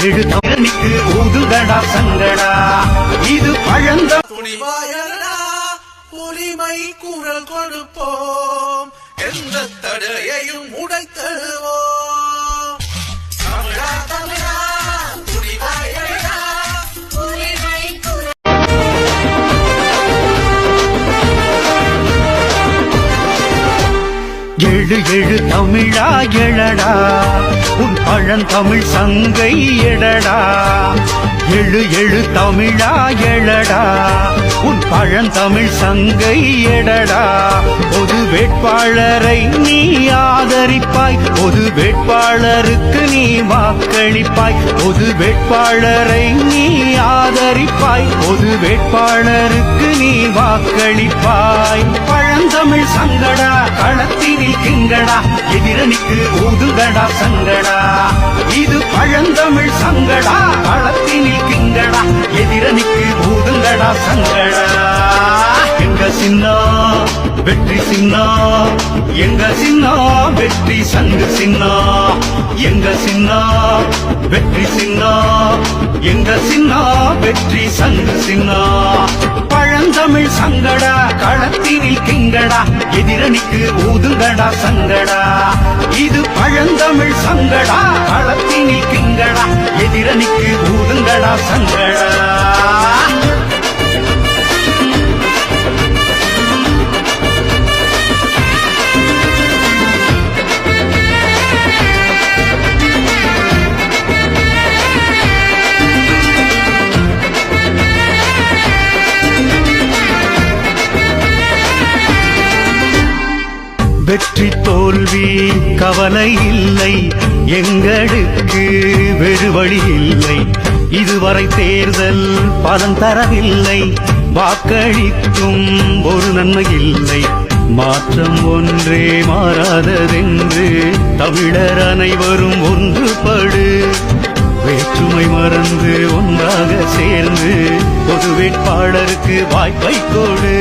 எழு தமிழனுக்கு ஊதுங்கடா சங்கடா இது பழந்த துணிவாயடா உரிமை குரல் கொடுப்போம் எந்த தடையையும் உடைத்தடுவோம் தமிழா தமிழா துணிவாயடா உரிமை குரல் எழு எழு தமிழா எழடா உன் பழந்தமிழ் சங்கை எடடா எழு எழு தமிழா எழடா உன் பழந்தமிழ் சங்கை எடடா பொது வேட்பாளரை நீ ஆதரிப்பாய் பொது வேட்பாளருக்கு நீ வாக்களிப்பாய் பொது வேட்பாளரை நீ ஆதரிப்பாய் பொது வேட்பாளருக்கு நீ வாக்களிப்பாய் பழந்தமிழ் சங்கடா களத்தினில் கிங்கடா எதிரணிக்கு ஊதுங்கடா சங்கடா இது பழந்தமிழ் சங்கடா களத்தினில் கிங்கடா எதிரணிக்கு ஊதுங்கடா சங்கடா எங்க சின்னா வெற்றி சின்னா எங்க சின்னா வெற்றி சங்கு சின்னா எங்க சின்னா வெற்றி சின்னா எங்க சின்னா வெற்றி சங்கு சின்னா பழந்தமிழ் சங்கடா களத்தினில் கிங்கடா எதிரணிக்கு ஊதுங்கடா சங்கடா இது பழந்தமிழ் சங்கடா களத்தினில் கிங்கடா எதிரணிக்கு ஊதுங்கடா சங்கடா வெற்றி தோல்வி கவலை இல்லை எங்களுக்கு வேறு வழி இல்லை இதுவரை தேர்தல் பலன் தரவில்லை வாக்களிக்கும் ஒரு நன்மை இல்லை மாற்றம் ஒன்றே மாறாததென்று தமிழர் அனைவரும் ஒன்றுபடு வேற்றுமை மறந்து ஒன்றாக சேர்ந்து பொது வேட்பாளருக்கு வாய்ப்பை கொடு